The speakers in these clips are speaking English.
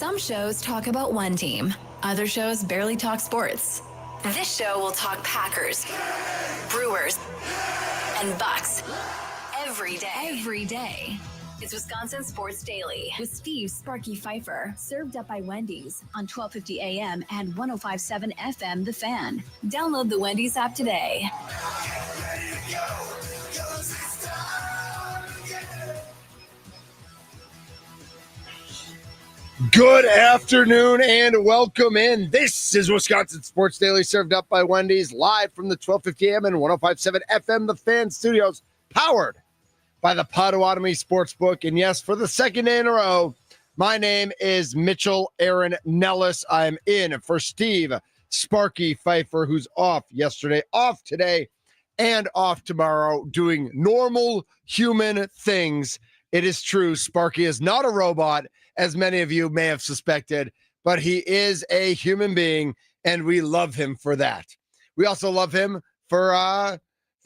Some shows talk about one team. Other shows barely talk sports. This show will talk Packers, Brewers, and Bucks every day. It's Wisconsin Sports Daily with Steve Sparky Pfeiffer, served up by Wendy's on 1250 AM and 105.7 FM The Fan. Download the Wendy's app today. Good afternoon and welcome in. This is Wisconsin Sports Daily, served up by Wendy's, live from the 1250 AM and 105.7 FM The Fan studios, powered by the Potawatomi Sportsbook. And yes, for the second day in a row, my name is Mitchell Aaron Nelles. I'm in for Steve Sparky Pfeiffer, who's off yesterday, off today, and off tomorrow, doing normal human things. It is true, Sparky is not a robot, as many of you may have suspected, but he is a human being, and we love him for that. We also love him for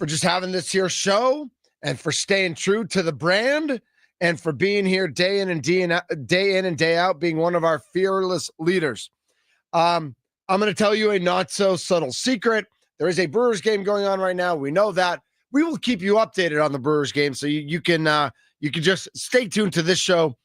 just having this here show, and for staying true to the brand, and for being here day in and day out, being one of our fearless leaders. I'm going to tell you a not so subtle secret. There is a Brewers game going on right now. We know that. We will keep you updated on the Brewers game, so you can just stay tuned to this show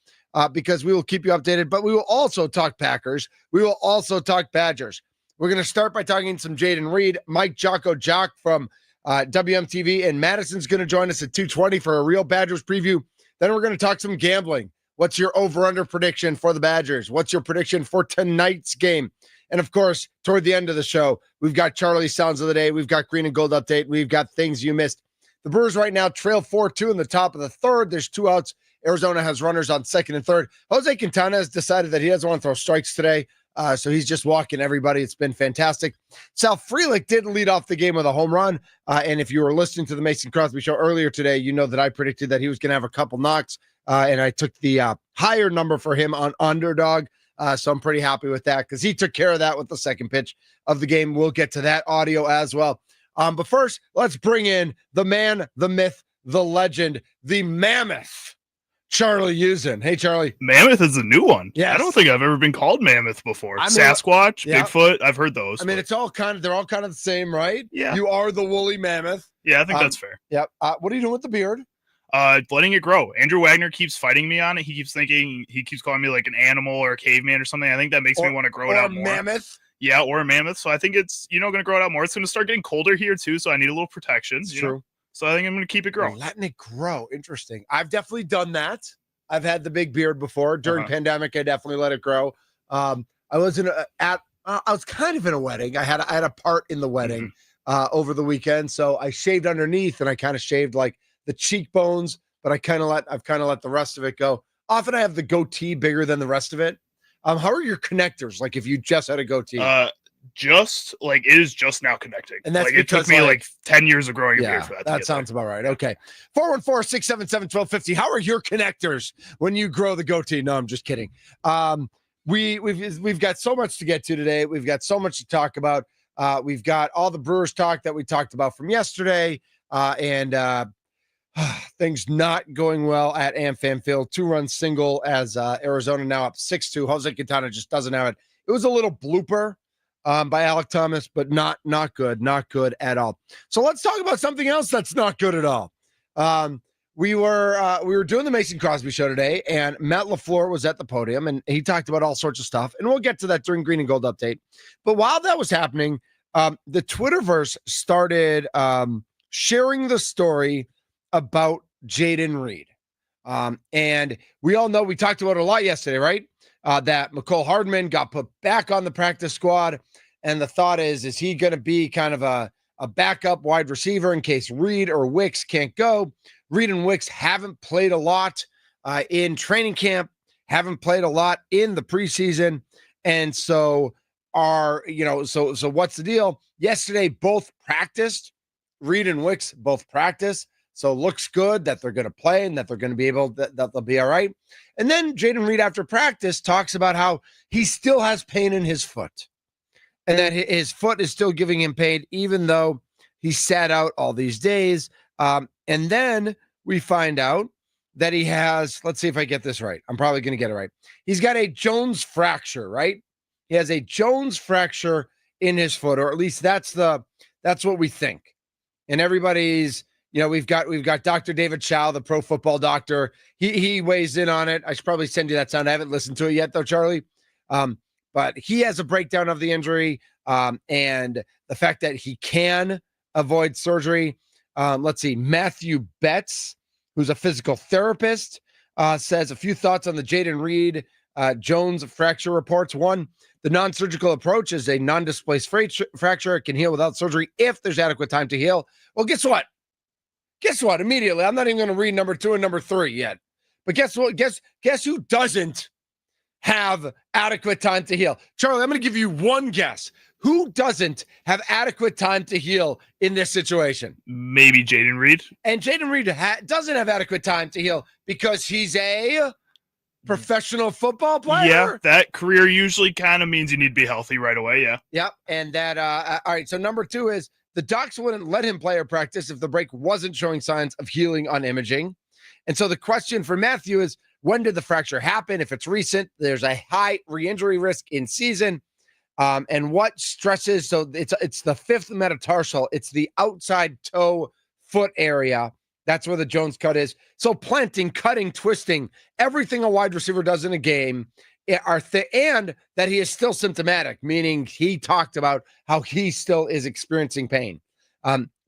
because we will keep you updated. But we will also talk Packers. We will also talk Badgers. We're going to start by talking some Jayden Reed, Jacques from WMTV, and Madison's going to join us at 2:20 for a real Badgers preview. Then we're going to talk some gambling. What's your over-under prediction for the Badgers? What's your prediction for tonight's game? And of course, toward the end of the show, we've got Charlie's Sounds of the Day. We've got Green and Gold Update. We've got things you missed. The Brewers right now trail 4-2 in the top of the third. There's 2 outs. Arizona has runners on second and third. Jose Quintana has decided that he doesn't want to throw strikes today. So he's just walking everybody. It's been fantastic. Sal Frelick did lead off the game with a home run. And if you were listening to the Mason Crosby show earlier today, you know that I predicted that he was going to have a couple knocks. And I took the higher number for him on underdog. So I'm pretty happy with that because he took care of that with the second pitch of the game. We'll get to that audio as well. But first, let's bring in the man, the myth, the legend, the mammoth, Charlie Usen. Hey, Charlie. Mammoth is a new one. Yes. I don't think I've ever been called Mammoth before. Sasquatch, yeah. Bigfoot, I've heard those. I mean, they're all kind of the same, right? Yeah. You are the woolly mammoth. Yeah, I think that's fair. Yep. What are you doing with the beard? Letting it grow. Andrew Wagner keeps fighting me on it. He keeps calling me like an animal or a caveman or something. I think that makes me want to grow it out more. Or a mammoth. Yeah, or a mammoth. So I think it's, going to grow it out more. It's going to start getting colder here too, so I need a little protection. True. So I think I'm going to keep it growing. Letting it grow. Interesting. I've definitely done that. I've had the big beard before. During pandemic, I definitely let it grow. I was I was kind of in a wedding. I had a part in the wedding over the weekend, so I shaved underneath and I kind of shaved like the cheekbones, but I've kind of let the rest of it go. Often I have the goatee bigger than the rest of it. How are your connectors? Like if you just had a goatee? It is just now connecting. And that's it took me 10 years of growing a beard for that. That sounds about right. Okay. 414-677-1250. How are your connectors when you grow the goatee? No, I'm just kidding. We've got so much to get to today. We've got so much to talk about. We've got all the Brewers talk that we talked about from yesterday. And things not going well at AmFam Field. 2-run single as Arizona now up 6-2. Jose Quintana just doesn't have it. It was a little blooper by Alec Thomas, but not good at all. So let's talk about something else that's not good at all. We were doing the Mason Crosby show today, and Matt LaFleur was at the podium, and he talked about all sorts of stuff, and we'll get to that during Green and Gold Update. But while that was happening, the Twitterverse started sharing the story about Jayden Reed. And we all know, we talked about it a lot yesterday, right? That McCole Hardman got put back on the practice squad. And the thought is he going to be kind of a backup wide receiver in case Reed or Wicks can't go? Reed and Wicks haven't played a lot in training camp, haven't played a lot in the preseason. And so so what's the deal? Yesterday, both practiced. Reed and Wicks both practiced. So it looks good that they're going to play and that they're going to be able that they'll be all right. And then Jayden Reed after practice talks about how he still has pain in his foot and that his foot is still giving him pain, even though he sat out all these days. And then we find out that he has, let's see if I get this right. I'm probably going to get it right. He's got a Jones fracture, right? He has a Jones fracture in his foot, or at least that's what we think. And everybody's, we've got Dr. David Chow, the pro football doctor. He weighs in on it. I should probably send you that sound. I haven't listened to it yet, though, Charlie. But he has a breakdown of the injury and the fact that he can avoid surgery. Let's see. Matthew Betts, who's a physical therapist, says a few thoughts on the Jayden Reed Jones fracture reports. One, the non-surgical approach is a non-displaced fracture. It can heal without surgery if there's adequate time to heal. Well, guess what? Immediately, I'm not even going to read number 2 and number 3 yet. But guess what? Guess who doesn't have adequate time to heal? Charlie, I'm going to give you one guess. Who doesn't have adequate time to heal in this situation? Maybe Jayden Reed. And Jayden Reed doesn't have adequate time to heal because he's a professional football player. Yeah, that career usually kind of means you need to be healthy right away. Yeah. Yep. And that, all right. So number 2 is the docs wouldn't let him play or practice if the break wasn't showing signs of healing on imaging. And so the question for Matthew is, when did the fracture happen? If it's recent, there's a high re-injury risk in season. And what stresses, so it's the 5th metatarsal. It's the outside toe foot area. That's where the Jones cut is. So planting, cutting, twisting, everything a wide receiver does in a game and that he is still symptomatic, meaning he talked about how he still is experiencing pain.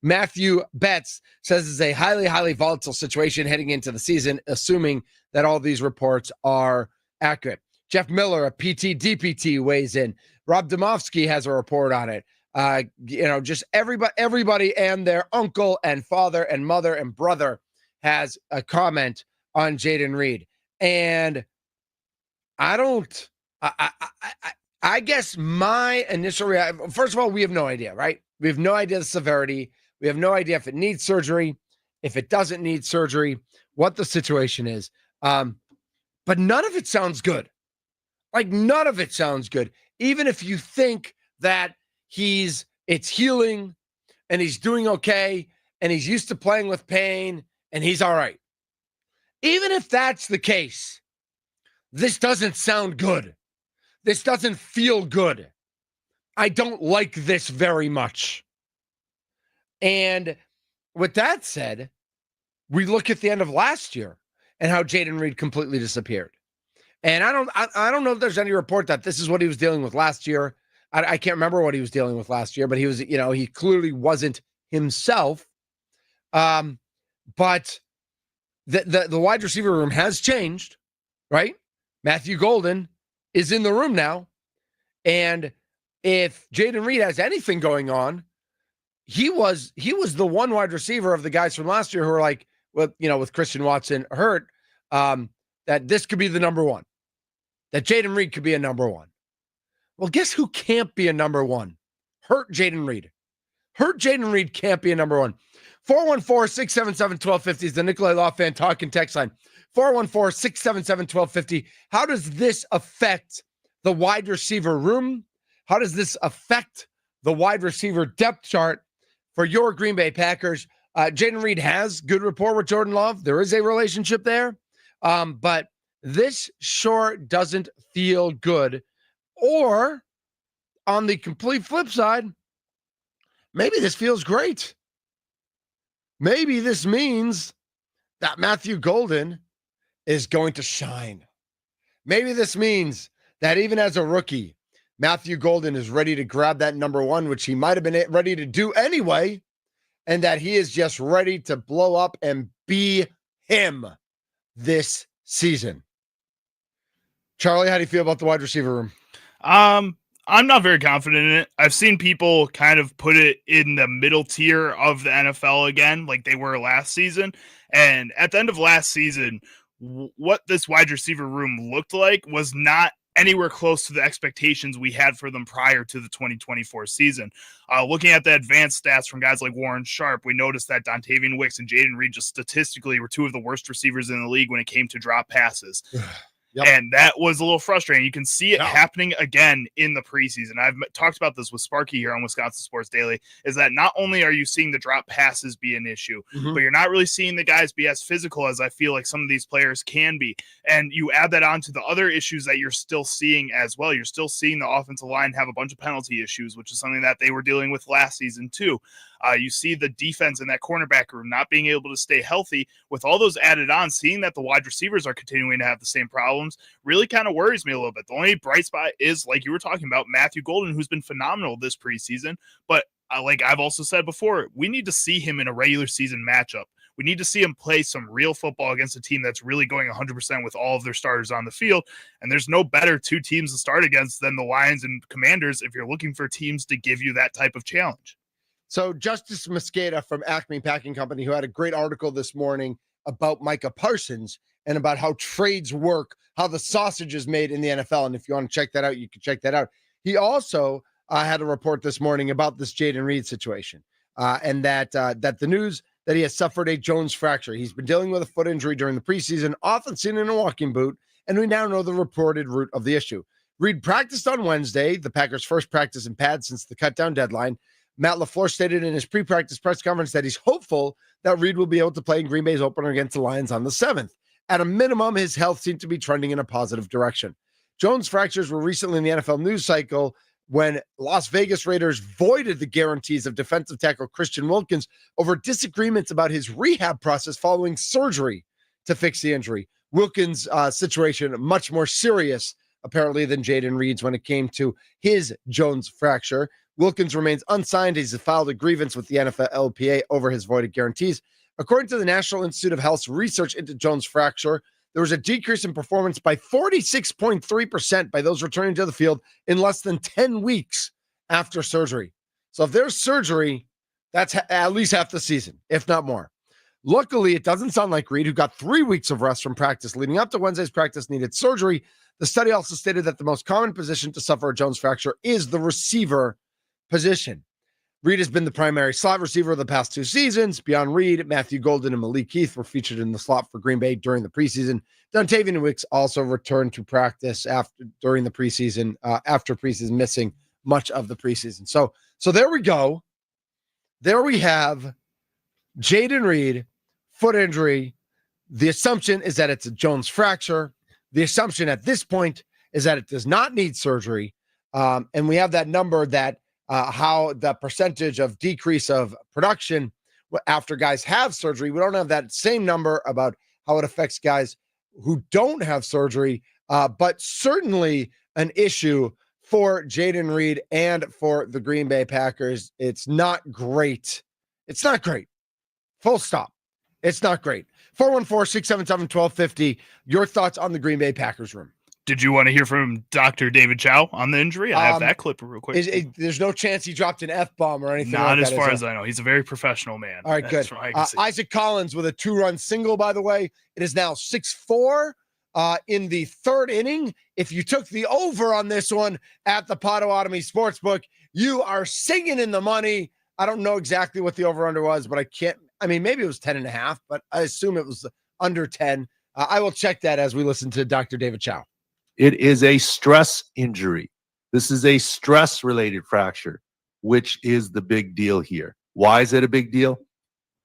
Matthew Betts says it's a highly, highly volatile situation heading into the season, assuming that all these reports are accurate. Jeff Miller, a PT, DPT, weighs in. Rob Domofsky has a report on it. Just everybody and their uncle and father and mother and brother has a comment on Jayden Reed. And I guess my initial reaction, first of all, we have no idea, right? We have no idea the severity. We have no idea if it needs surgery, if it doesn't need surgery, what the situation is. But none of it sounds good. Like, none of it sounds good. Even if you think that it's healing and he's doing okay and he's used to playing with pain and he's all right. Even if that's the case, this doesn't sound good. This doesn't feel good. I don't like this very much. And with that said, we look at the end of last year and how Jayden Reed completely disappeared. And I don't know if there's any report that this is what he was dealing with last year. I can't remember what he was dealing with last year, but he was, he clearly wasn't himself. But the wide receiver room has changed, right? Matthew Golden is in the room now. And if Jayden Reed has anything going on, he was the one wide receiver of the guys from last year who were like, with Christian Watson hurt, that this could be the number one, that Jayden Reed could be a number one. Well, guess who can't be a number one? Hurt Jayden Reed. Hurt Jayden Reed can't be a number one. 414-677-1250 is the Nikolai Law Fan Talk and Text line. 414-677-1250. How does this affect the wide receiver room? How does this affect the wide receiver depth chart for your Green Bay Packers? Jayden Reed has good rapport with Jordan Love. There is a relationship there. But this sure doesn't feel good. Or on the complete flip side, maybe this feels great. Maybe this means that Matthew Golden is going to shine. Maybe this means that even as a rookie, Matthew Golden is ready to grab that number one, which he might have been ready to do anyway, and that he is just ready to blow up and be him this season. Charlie, how do you feel about the wide receiver room? I'm not very confident in it. I've seen people kind of put it in the middle tier of the NFL again, like they were last season. And at the end of last season, what this wide receiver room looked like was not anywhere close to the expectations we had for them prior to the 2024 season. Looking at the advanced stats from guys like Warren Sharp, we noticed that Dontavian Wicks and Jayden Reed just statistically were two of the worst receivers in the league when it came to drop passes. Yep. And that was a little frustrating. You can see it happening again in the preseason. I've talked about this with Sparky here on Wisconsin Sports Daily, is that not only are you seeing the drop passes be an issue, but you're not really seeing the guys be as physical as I feel like some of these players can be. And you add that on to the other issues that you're still seeing as well. You're still seeing the offensive line have a bunch of penalty issues, which is something that they were dealing with last season too. You see the defense in that cornerback room not being able to stay healthy. With all those added on, seeing that the wide receivers are continuing to have the same problems really kind of worries me a little bit. The only bright spot is, like you were talking about, Matthew Golden, who's been phenomenal this preseason. But like I've also said before, we need to see him in a regular season matchup. We need to see him play some real football against a team that's really going 100% with all of their starters on the field. And there's no better two teams to start against than the Lions and Commanders if you're looking for teams to give you that type of challenge. So Justice Mosqueda from Acme Packing Company, who had a great article this morning about Micah Parsons and about how trades work, how the sausage is made in the NFL. And if you want to check that out, you can check that out. He also had a report this morning about this Jayden Reed situation and that the news that he has suffered a Jones fracture. He's been dealing with a foot injury during the preseason, often seen in a walking boot, and we now know the reported root of the issue. Reed practiced on Wednesday, the Packers' first practice in pads since the cutdown deadline. Matt LaFleur stated in his pre-practice press conference that he's hopeful that Reed will be able to play in Green Bay's opener against the Lions on the 7th. At a minimum, his health seemed to be trending in a positive direction. Jones fractures were recently in the NFL news cycle when Las Vegas Raiders voided the guarantees of defensive tackle Christian Wilkins over disagreements about his rehab process following surgery to fix the injury. Wilkins' situation much more serious, apparently, than Jayden Reed's when it came to his Jones fracture. Wilkins remains unsigned. He's filed a grievance with the NFLPA over his voided guarantees. According to the National Institute of Health's research into Jones fracture, there was a decrease in performance by 46.3% by those returning to the field in less than 10 weeks after surgery. So if there's surgery, that's at least half the season, if not more. Luckily, it doesn't sound like Reed, who got 3 weeks of rest from practice leading up to Wednesday's practice, needed surgery. The study also stated that the most common position to suffer a Jones fracture is the receiver position. Reed has been the primary slot receiver of the past 2 seasons. Beyond Reed, Matthew Golden and Malik Heath were featured in the slot for Green Bay during the preseason. Dontavian Wicks also returned to practice after preseason, missing much of the preseason. So there we go. There we have Jayden Reed, foot injury. The assumption is that it's a Jones fracture. The assumption at this point is that it does not need surgery. And we have that number that how the percentage of decrease of production after guys have surgery. We don't have that same number about how it affects guys who don't have surgery, but certainly an issue for Jayden Reed and for the Green Bay Packers. It's not great. It's not great. Full stop. It's not great. 414-677-1250. Your thoughts on the Green Bay Packers room. Did you want to hear from Dr. David Chow on the injury? I have that clip real quick. There's no chance he dropped an F-bomb or anything Not like as that, far as I know. He's a very professional man. All right, good. Isaac Collins with a 2-run single, by the way. It is now 6-4 in the 3rd inning. If you took the over on this one at the Potawatomi Sportsbook, you are singing in the money. I don't know exactly what the over-under was, but maybe it was 10.5, but I assume it was under 10. I will check that as we listen to Dr. David Chow. It is a stress injury. This is a stress-related fracture, which is the big deal here. Why is it a big deal?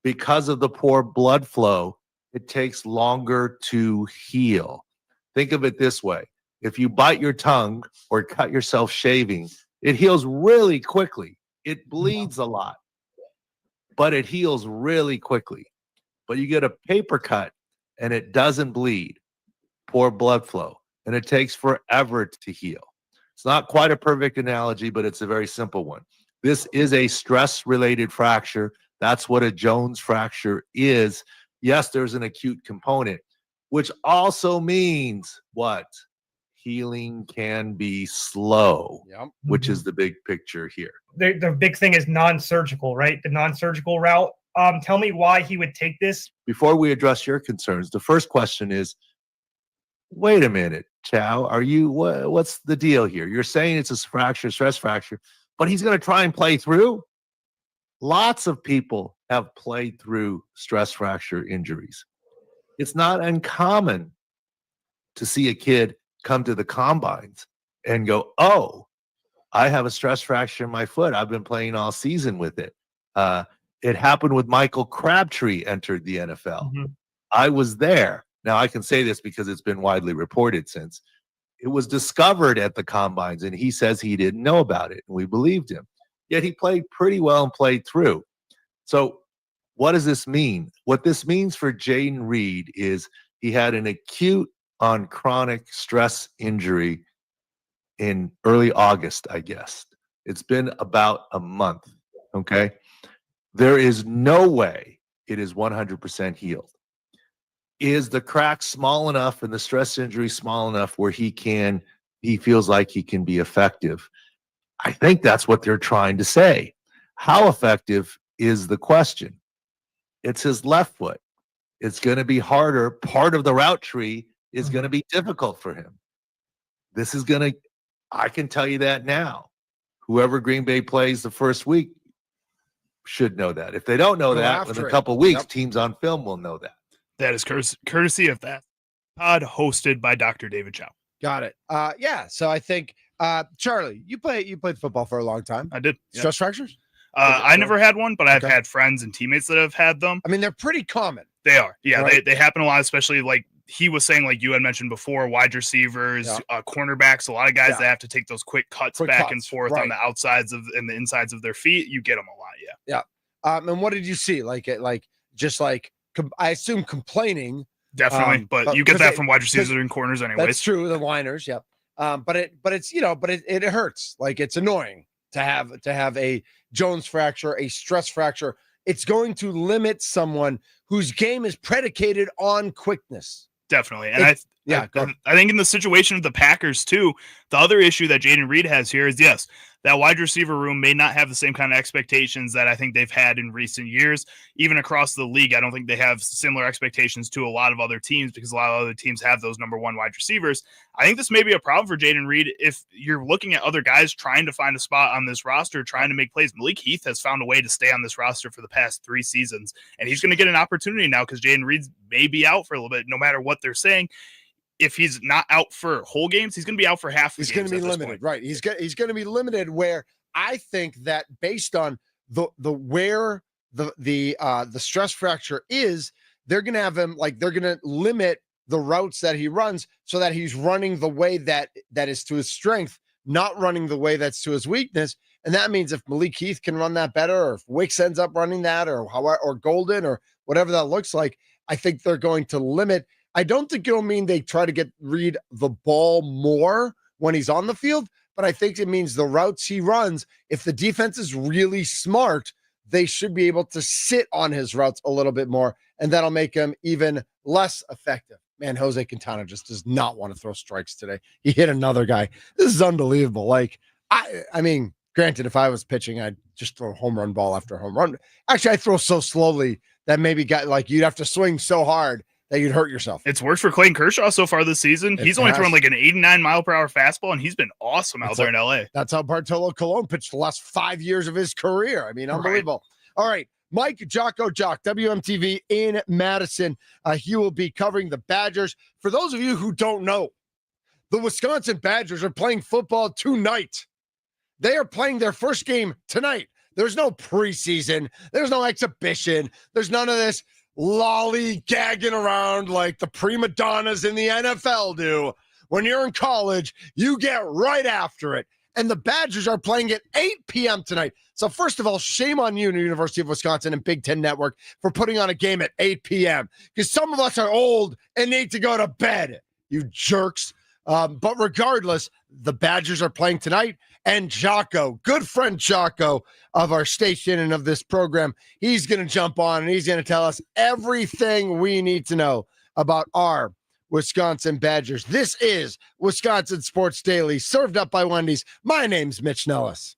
Because of the poor blood flow, it takes longer to heal. Think of it this way. If you bite your tongue or cut yourself shaving, it heals really quickly. It bleeds a lot, but it heals really quickly. But you get a paper cut and it doesn't bleed. Poor blood flow. And it takes forever to heal. It's not quite a perfect analogy, but it's a very simple one. This is a stress-related fracture. That's what a Jones fracture is. Yes, there's an acute component, which also means what? Healing can be slow, which is the big picture here. The big thing is non-surgical, right? The non-surgical route. Tell me why he would take this. Before we address your concerns, the first question is, wait a minute, Chow, what's the deal here? You're saying it's a stress fracture, but he's going to try and play through? Lots of people have played through stress fracture injuries. It's not uncommon to see a kid come to the combines and go, oh, I have a stress fracture in my foot. I've been playing all season with it. It happened with Michael Crabtree entered the NFL. Mm-hmm. I was there. Now I can say this because it's been widely reported since. It was discovered at the combines, and he says he didn't know about it, and we believed him. Yet he played pretty well and played through. So what does this mean? What this means for Jayden Reed is he had an acute on chronic stress injury in early August, I guess. It's been about a month, okay? There is no way it is 100% healed. Is the crack small enough and the stress injury small enough where he feels like he can be effective? I think that's what they're trying to say. How effective is the question? It's his left foot. It's going to be harder. Part of the route tree is going to be difficult for him. This is going to, I can tell you that now. Whoever Green Bay plays the first week should know that. If they don't know that, in a couple of weeks, teams on film will know that. That is courtesy of that pod hosted by Dr. David Chow. Got it. Yeah. So I think, Charlie, you played football for a long time. I did. Stress fractures? I never had one, but I've had friends and teammates that have had them. I mean, they're pretty common. They are. Yeah, right? they happen a lot, especially like he was saying, like you had mentioned before, wide receivers, cornerbacks, a lot of guys that have to take those quick cuts and forth on the outsides of and the insides of their feet. You get them a lot. Yeah. Yeah. And what did you see? I assume complaining. Definitely, but you get that from wide receivers and corners anyways. That's true. The whiners. Yep. But it hurts. Like, it's annoying to have a Jones fracture, a stress fracture. It's going to limit someone whose game is predicated on quickness. Definitely. And I think in the situation of the Packers too, the other issue that Jayden Reed has here is, yes, that wide receiver room may not have the same kind of expectations that I think they've had in recent years. Even across the league, I don't think they have similar expectations to a lot of other teams because a lot of other teams have those number one wide receivers. I think this may be a problem for Jayden Reed if you're looking at other guys trying to find a spot on this roster, trying to make plays. Malik Heath has found a way to stay on this roster for the past 3 seasons, and he's going to get an opportunity now because Jayden Reed may be out for a little bit, no matter what they're saying. If he's not out for whole games, he's going to be out for half. He's going to be limited, right? He's going to be limited. Where I think that based on where the stress fracture is, they're going to have him they're going to limit the routes that he runs so that he's running the way that is to his strength, not running the way that's to his weakness. And that means if Malik Heath can run that better, or if Wicks ends up running that, or Golden, or whatever that looks like, I think they're going to limit. I don't think it'll mean they try to get Reed the ball more when he's on the field, but I think it means the routes he runs, if the defense is really smart, they should be able to sit on his routes a little bit more, and that'll make him even less effective. Man, Jose Quintana just does not want to throw strikes today. He hit another guy. This is unbelievable. I mean, granted, if I was pitching, I'd just throw home run ball after home run. Actually, I throw so slowly that maybe you'd have to swing so hard that you'd hurt yourself. It's worked for Clayton Kershaw so far this season. He's only thrown like an 89 mile per hour fastball, and he's been awesome out there in LA. That's how Bartolo Colon pitched the last 5 years of his career. I mean, unbelievable. Right. All right. Mike Jacques, WMTV in Madison. He will be covering the Badgers. For those of you who don't know, the Wisconsin Badgers are playing football tonight. They are playing their first game tonight. There's no preseason. There's no exhibition. There's none of this lollygagging around like the prima donnas in the NFL do. When you're in college, you get right after it. And the Badgers are playing at 8 p.m. tonight. So first of all, shame on you, University of Wisconsin and Big Ten Network, for putting on a game at 8 p.m. because some of us are old and need to go to bed, you jerks. But regardless, the Badgers are playing tonight. And Jocko, good friend Jocko of our station and of this program, he's going to jump on and he's going to tell us everything we need to know about our Wisconsin Badgers. This is Wisconsin Sports Daily, served up by Wendy's. My name's Mitch Nelles.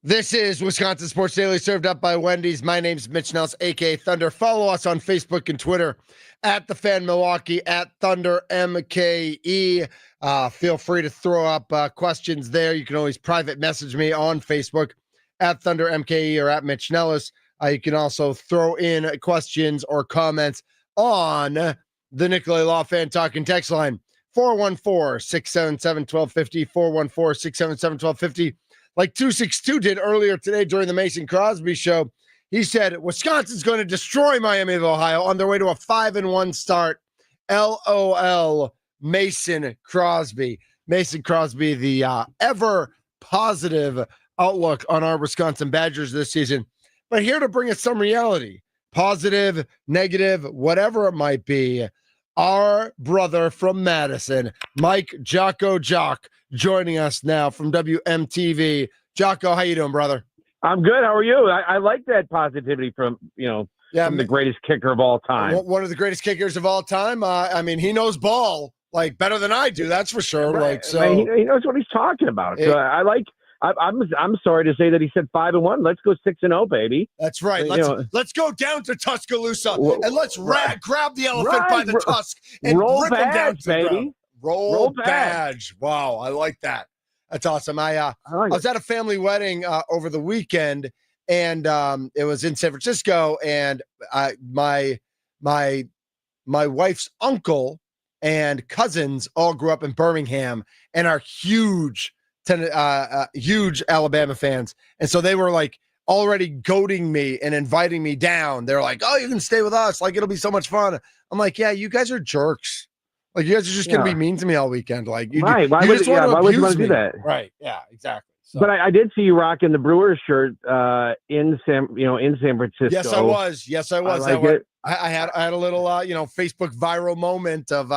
This is Wisconsin Sports Daily, served up by Wendy's. My name's Mitch Nelles, aka Thunder. Follow us on Facebook and Twitter at The Fan Milwaukee, at Thunder MKE. Feel free to throw up questions there. You can always private message me on Facebook at Thunder MKE or at Mitch Nelles. You can also throw in questions or comments on the Nicolay Law Fan Talking text line, 414-677-1250, 414-677-1250. Like 262 did earlier today during the Mason Crosby show. He said Wisconsin's going to destroy Miami of Ohio on their way to a 5-1 start. LOL, Mason Crosby. Mason Crosby, the ever positive outlook on our Wisconsin Badgers this season. But here to bring us some reality, positive, negative, whatever it might be, our brother from Madison, Mike Jacques, joining us now from WMTV. Jocko, how you doing, brother? I'm good. How are you? I like that positivity from from the greatest kicker of all time. One of the greatest kickers of all time. I mean, he knows ball like better than I do. That's for sure. Right. Like so, he knows what he's talking about. So I like. I'm sorry to say that he said 5-1. Let's go 6-0, baby. That's right. Let's go down to Tuscaloosa and let's grab the elephant by the tusk and roll rip him down to the baby. ground. Roll badge. Wow, I like that. That's awesome. I was at a family wedding over the weekend, and it was in San Francisco, and my wife's uncle and cousins all grew up in Birmingham and are huge Alabama fans. And so they were like already goading me and inviting me down. They're like, oh, you can stay with us. Like, it'll be so much fun. I'm like, yeah, you guys are jerks. Like, you guys are just going to be mean to me all weekend. Like, why would you want to do that? Right. Yeah, exactly. So. But I did see you rocking the Brewers shirt in San Francisco. Yes, I was. I had a little, Facebook viral moment of,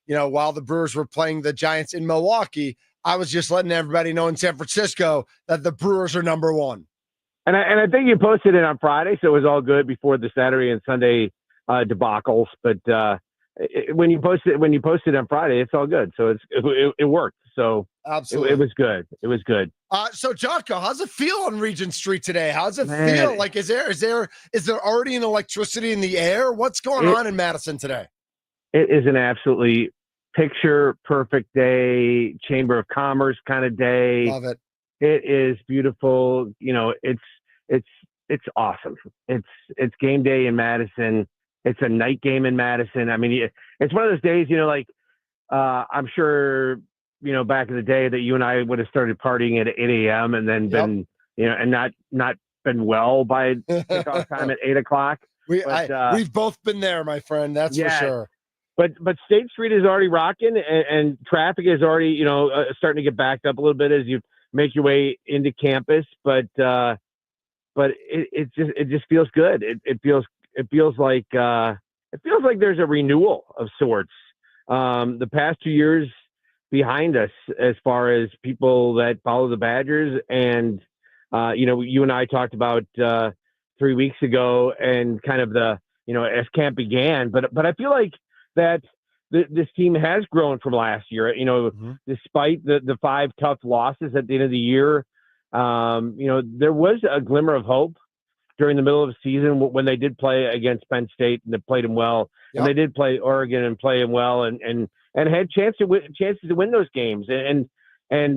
while the Brewers were playing the Giants in Milwaukee, I was just letting everybody know in San Francisco that the Brewers are number one. And I think you posted it on Friday, so it was all good before the Saturday and Sunday debacles. But when you post it on Friday, it's all good. So it worked. So absolutely, it was good. It was good. So Jocko, how's it feel on Regent Street today? How's it feel? Like, is there already an electricity in the air? What's going on in Madison today? It is an absolutely picture perfect day, Chamber of Commerce kind of day. Love it. It is beautiful. It's awesome. It's game day in Madison. It's a night game in Madison. I mean, it's one of those days, I'm sure, back in the day that you and I would have started partying at 8 a.m. and then been, and not been well by kickoff time at 8 o'clock. We've both been there, my friend. That's for sure. But State Street is already rocking, and traffic is already, starting to get backed up a little bit as you make your way into campus. But it just feels good. It feels like there's a renewal of sorts. The past 2 years behind us, as far as people that follow the Badgers, and you and I talked about 3 weeks ago, and kind of as camp began. But I feel like that this team has grown from last year. Despite the 5 tough losses at the end of the year, there was a glimmer of hope during the middle of the season when they did play against Penn State and they played them well, and they did play Oregon and play them well, and had chances to win those games. And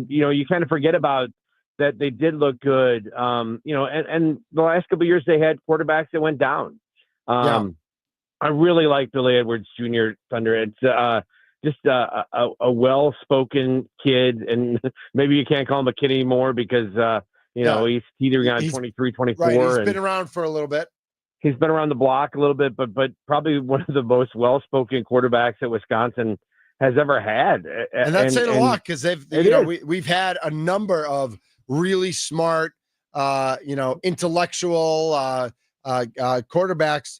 you kind of forget about that. They did look good. And the last couple of years they had quarterbacks that went down. I really like Billy Edwards Jr. Thunder. It's just a well-spoken kid, and maybe you can't call him a kid anymore because he's teetering on 23, 24. Right, he's been around for a little bit. He's been around the block a little bit, but probably one of the most well-spoken quarterbacks that Wisconsin has ever had. And that's saying a lot, because we've had a number of really smart, intellectual quarterbacks.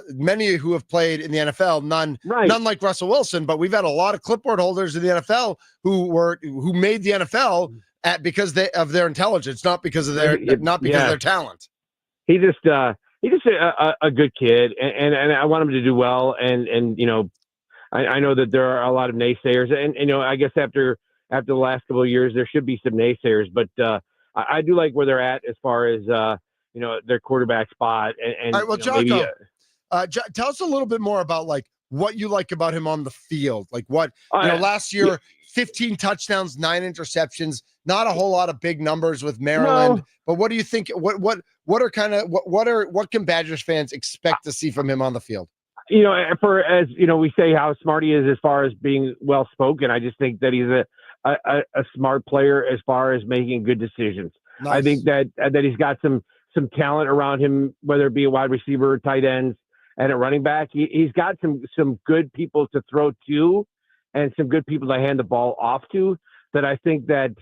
Many who have played in the NFL, none like Russell Wilson, but we've had a lot of clipboard holders in the NFL who made the NFL because of their intelligence, not because of their talent. He's just a good kid, and I want him to do well. And I know that there are a lot of naysayers, and I guess after the last couple of years there should be some naysayers, but I do like where they're at as far as their quarterback spot and All right, well, maybe. Tell us a little bit more about like what you like about him on the field. Like what last Yeah. year, 15 touchdowns, 9 interceptions. Not a whole lot of big numbers with Maryland. No. But what do you think? What can Badgers fans expect to see from him on the field? We say how smart he is as far as being well spoken. I just think that he's a smart player as far as making good decisions. Nice. I think that he's got some talent around him, whether it be a wide receiver, or tight ends, and a running back. He's got some good people to throw to, and some good people to hand the ball off to. That I think that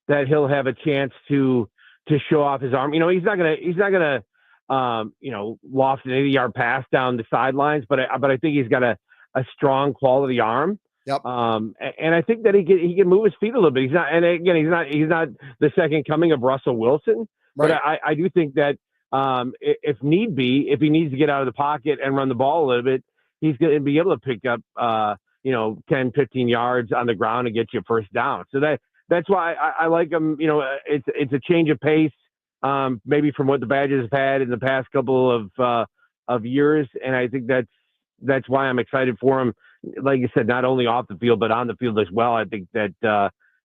he'll have a chance to show off his arm. He's not gonna loft an 80-yard pass down the sidelines, but I think he's got a strong quality arm. Yep. And I think that he can move his feet a little bit. He's not the second coming of Russell Wilson, right. But I do think that if need be, if he needs to get out of the pocket and run the ball a little bit, he's going to be able to pick up 10, 15 yards on the ground and get you a first down. So that's why I like him. It's a change of pace. Maybe from what the Badgers have had in the past couple of years, and I think that's why I'm excited for him. Like you said, not only off the field but on the field as well. I think that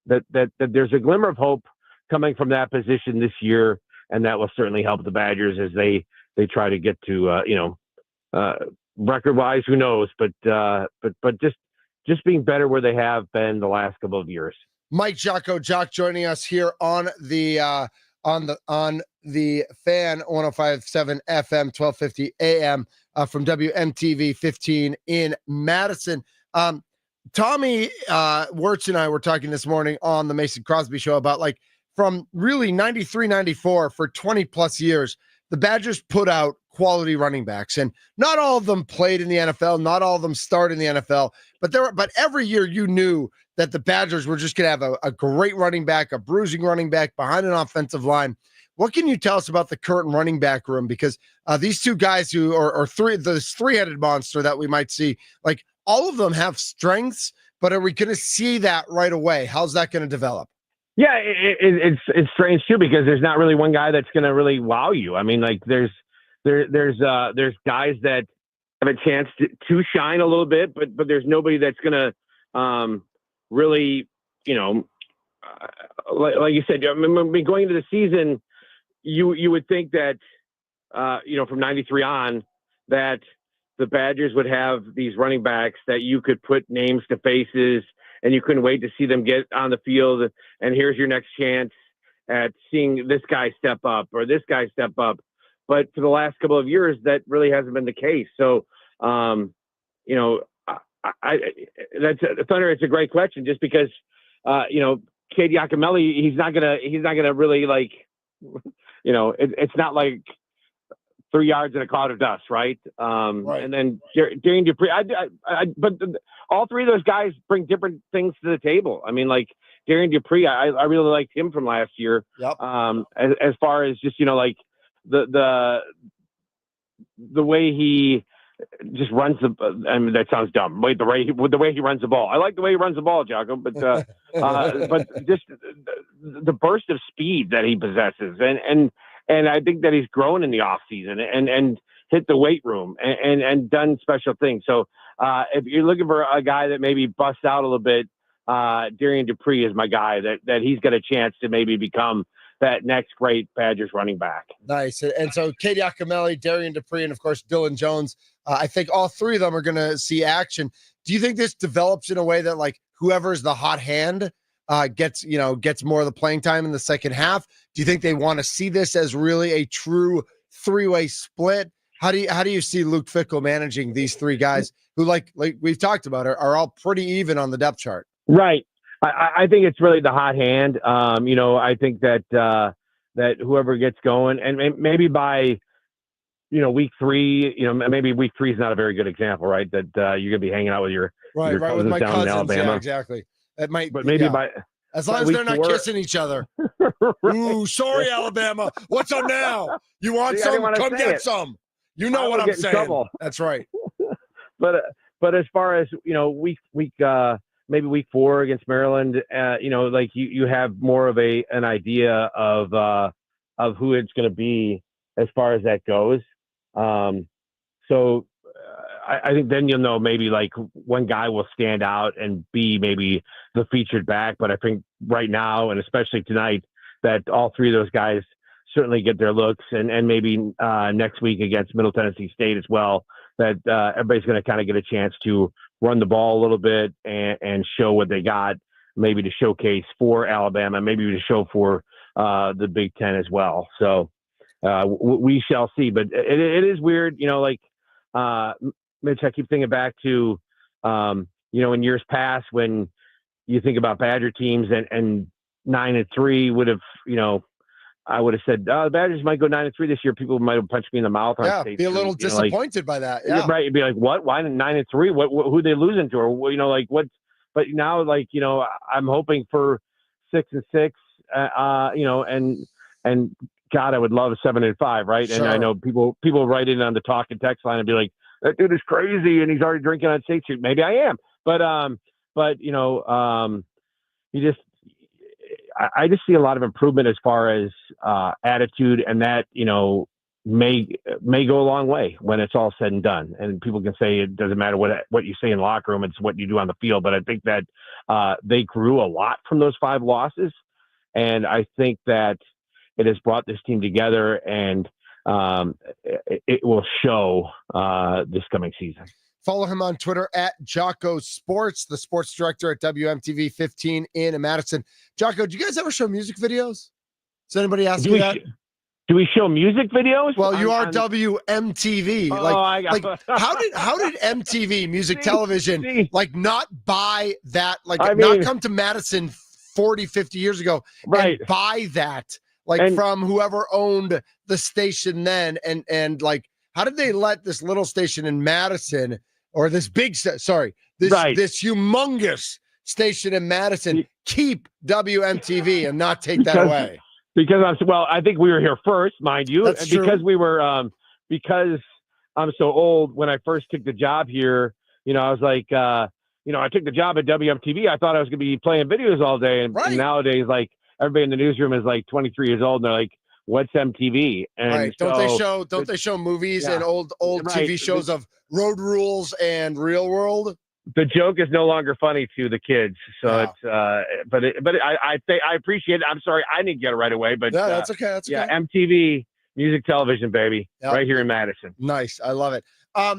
there's a glimmer of hope coming from that position this year, and that will certainly help the Badgers as they try to get to record-wise, who knows, but just being better where they have been the last couple of years. Mike Jacques joining us here on the Fan 105.7 FM 1250 AM from WMTV 15 in Madison. Tommy Wirtz and I were talking this morning on the Mason Crosby show about like from really 93, 94 for 20 plus years, the Badgers put out quality running backs, and not all of them played in the NFL. Not all of them started in the NFL, but every year you knew that the Badgers were just going to have a great running back, a bruising running back behind an offensive line. What can you tell us about the current running back room? Because these two guys who are this three-headed monster that we might see, like all of them have strengths, but are we going to see that right away? How's that going to develop? Yeah, it's strange too, because there's not really one guy that's going to really wow you. I mean, like there's guys that have a chance to shine a little bit, but there's nobody that's going to really, like you said, I mean, going into the season, you would think that, from 93 on, that the Badgers would have these running backs that you could put names to faces, and you couldn't wait to see them get on the field. And here's your next chance at seeing this guy step up or this guy step up. But for the last couple of years, that really hasn't been the case. So, that's Thunder. It's a great question, just because, Cade Giacomelli, he's not gonna really like, it's not like 3 yards in a cloud of dust, right? Right. And then Darian Dupree, but all three of those guys bring different things to the table. I mean, like Darian Dupree, I really liked him from last year. Yep. As far as just, like the way he just runs I mean, that sounds dumb. The way he runs the ball. I like the way he runs the ball, Jacques, but just the burst of speed that he possesses, and I think that he's grown in the off season and hit the weight room and done special things. So if you're looking for a guy that maybe busts out a little bit, Darian Dupree is my guy that he's got a chance to maybe become that next great Badgers running back. Nice. And so Cade Giacomelli, Darian Dupree, and of course Dylan Jones. I think all three of them are going to see action. Do you think this develops in a way that like whoever's the hot hand gets more of the playing time in the second half? Do you think they want to see this as really a true three-way split? How do you see Luke Fickell managing these three guys who, like we've talked about, are all pretty even on the depth chart? Right. I think it's really the hot hand. I think that whoever gets going, and maybe by week 3, maybe week 3 is not a very good example, right? That you're gonna be hanging out with your cousins with my down cousins, in Alabama. yeah, exactly. That might, but maybe by as long as they're not kissing each other. Right. Ooh, sorry, Alabama. What's up now? You want some? Come get some. You know what I'm saying? That's right. But as far as week maybe week 4 against Maryland, like you have more of an idea of who it's going to be as far as that goes. So I think then you'll know maybe like one guy will stand out and be maybe the featured back. But I think right now, and especially tonight, that all 3 of those guys certainly get their looks, and maybe next week against Middle Tennessee State as well, that everybody's going to kind of get a chance to run the ball a little bit and show what they got, maybe to showcase for Alabama, maybe to show for the Big Ten as well. So we shall see. But it is weird, like Mitch, I keep thinking back to, in years past when you think about Badger teams and 9-3 would have, I would have said, the Badgers might go 9-3 this year. People might have punched me in the mouth. Yeah, be a little disappointed by that. Yeah, right. You'd be like, what? Why 9-3? What? Who they losing to? Or like what? But now, like I'm hoping for 6-6. And God, I would love a 7-5, right? Sure. And I know people write in on the talk and text line and be like, that dude is crazy and he's already drinking on State Street. Maybe I am, but I just see a lot of improvement as far as attitude, and that may go a long way when it's all said and done. And people can say it doesn't matter what you say in the locker room; it's what you do on the field. But I think that they grew a lot from those 5 losses, and I think that it has brought this team together, and it will show this coming season. Follow him on Twitter at Jocko Sports, the sports director at WMTV 15 in Madison. Jocko, do you guys ever show music videos? Does anybody ask you that? Do we show music videos? Well, you are WMTV. How did MTV Music Television not buy that? Not come to Madison 40, 50 years ago, right? And buy that from whoever owned the station then, and how did they let this little station in Madison, or this this humongous station in Madison, keep WMTV and not take that away? Because I think we were here first, mind you. That's true. Because we were because I'm so old. When I first took the job here, I was like, I took the job at WMTV. I thought I was going to be playing videos all day, and nowadays, everybody in the newsroom is 23 years old, and they're like, "What's MTV?" And right? Don't they show movies and old TV shows of Road Rules and Real World? The joke is no longer funny to the kids, so it's. But I appreciate it. I'm sorry I didn't get it right away, but that's okay. That's okay. MTV Music Television, baby, right here in Madison. Nice, I love it.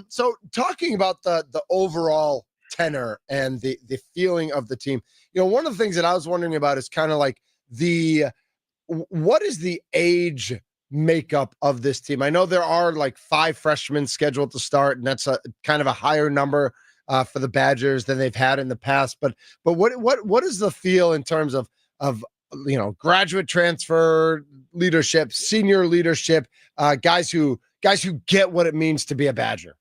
So talking about the overall tenor and the feeling of the team, one of the things that I was wondering about is kind of what is the age makeup of this team? I know there are 5 freshmen scheduled to start, and that's a kind of a higher number for the Badgers than they've had in the past. But what is the feel in terms of graduate transfer leadership, senior leadership, guys who get what it means to be a Badger?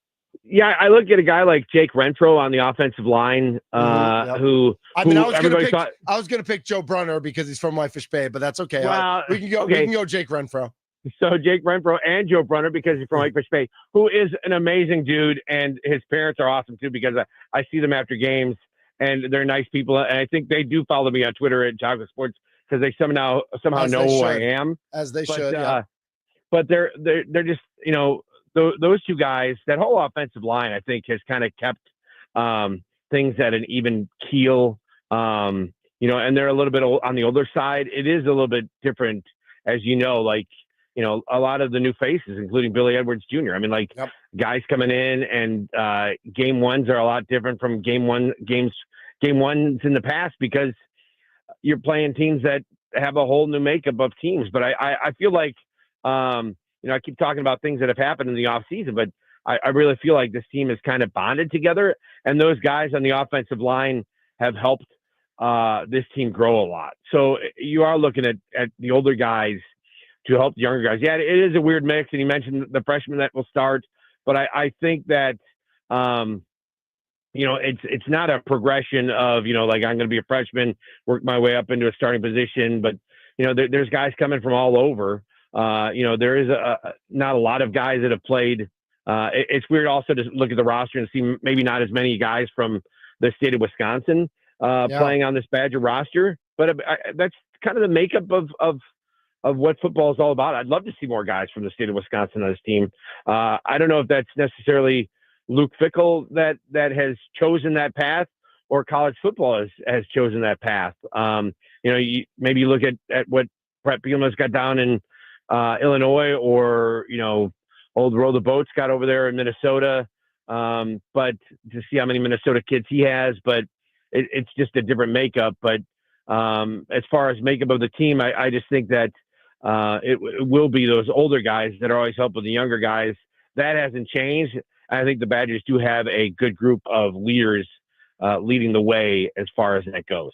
Yeah, I look at a guy like Jake Renfro on the offensive line, I was going to pick Joe Brunner because he's from Whitefish Bay, but that's okay. We can go Jake Renfro. So Jake Renfro and Joe Brunner, because he's from Whitefish Bay, who is an amazing dude, and his parents are awesome too, because I see them after games, and they're nice people, and I think they do follow me on Twitter at Jacques Sports, because they somehow know who I am, as they should. Yeah. But they're just those 2 guys, that whole offensive line, I think, has kind of kept things at an even keel. And they're a little bit on the older side. It is a little bit different, as a lot of the new faces, including Billy Edwards Jr. I mean, guys coming in, and game ones are a lot different from game ones in the past, because you're playing teams that have a whole new makeup of teams. But I feel like, I keep talking about things that have happened in the off season, but I really feel like this team is kind of bonded together, and those guys on the offensive line have helped this team grow a lot. So you are looking at the older guys to help the younger guys. Yeah, it is a weird mix, and you mentioned the freshmen that will start, but I think that it's not a progression of I'm going to be a freshman, work my way up into a starting position, but there's guys coming from all over. There is not a lot of guys that have played. It's weird also to look at the roster and see maybe not as many guys from the state of Wisconsin. playing on this Badger roster. But that's kind of the makeup of what football is all about. I'd love to see more guys from the state of Wisconsin on this team. I don't know if that's necessarily Luke Fickell that has chosen that path, or college football has chosen that path. Maybe you look at what Brett Bielema's got down in Illinois, or old Roll the Boats got over there in Minnesota. But to see how many Minnesota kids he has, but it's just a different makeup. But as far as makeup of the team, I just think that it will be those older guys that are always helping the younger guys. That hasn't changed. I think the Badgers do have a good group of leaders leading the way as far as that goes.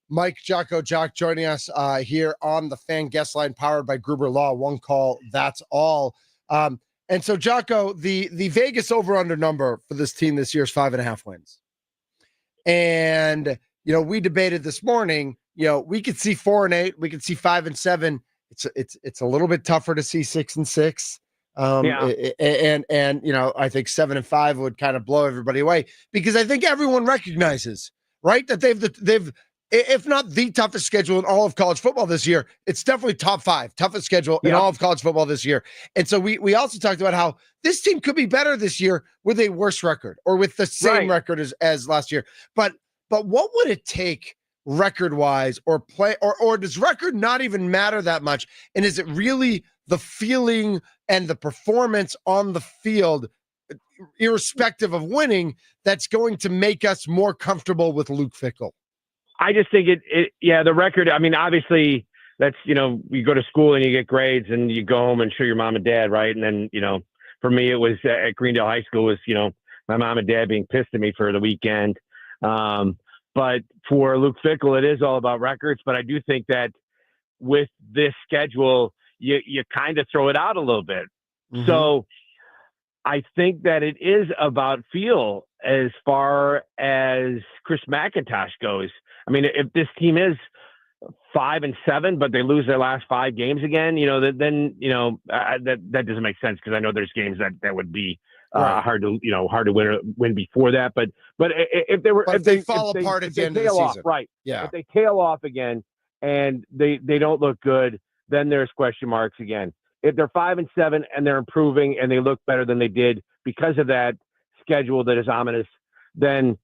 Mike, Jacques joining us here on the Fan Guest Line, powered by Gruber Law. One call, that's all. And so, Jocko, the Vegas over-under number for this team this year is 5.5 wins. And, we debated this morning, we could see 4-8, we could see 5-7. It's a little bit tougher to see 6-6. And I think 7-5 would kind of blow everybody away, because I think everyone recognizes, right, that they've if not the toughest schedule in all of college football this year, it's definitely top 5 toughest schedule in all of college football this year. And so we also talked about how this team could be better this year with a worse record, or with the same record as last year. But what would it take record-wise, or does record not even matter that much? And is it really the feeling and the performance on the field, irrespective of winning, that's going to make us more comfortable with Luke Fickell? I just think the record, I mean, obviously that's, you go to school and you get grades and you go home and show your mom and dad, right? And then, for me, it was at Greendale High School was, my mom and dad being pissed at me for the weekend. But for Luke Fickell, it is all about records. But I do think that with this schedule, you kind of throw it out a little bit. Mm-hmm. So I think that it is about feel as far as Chris McIntosh goes. I mean, if this team is 5-7, but they lose their last 5 games again, then that doesn't make sense, because I know there's games that would be hard to win before that. But if they fall apart at the end of the season, right? Yeah. If they tail off again and they don't look good, then there's question marks again. If they're 5-7 and they're improving and they look better than they did because of that schedule that is ominous, then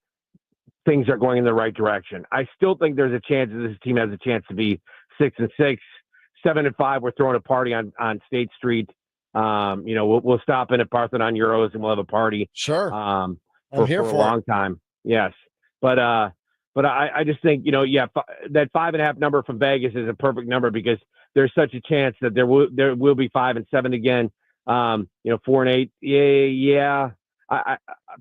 things are going in the right direction. I still think there's a chance that this team has a chance to be 6-6, 7-5. We're throwing a party on State Street. We'll stop in at Parthenon Euros and we'll have a party. Sure. I'm here for a long time. Yes. But I just think, that 5.5 number from Vegas is a perfect number, because there's such a chance that there will be 5-7 again. 4-8. Yeah.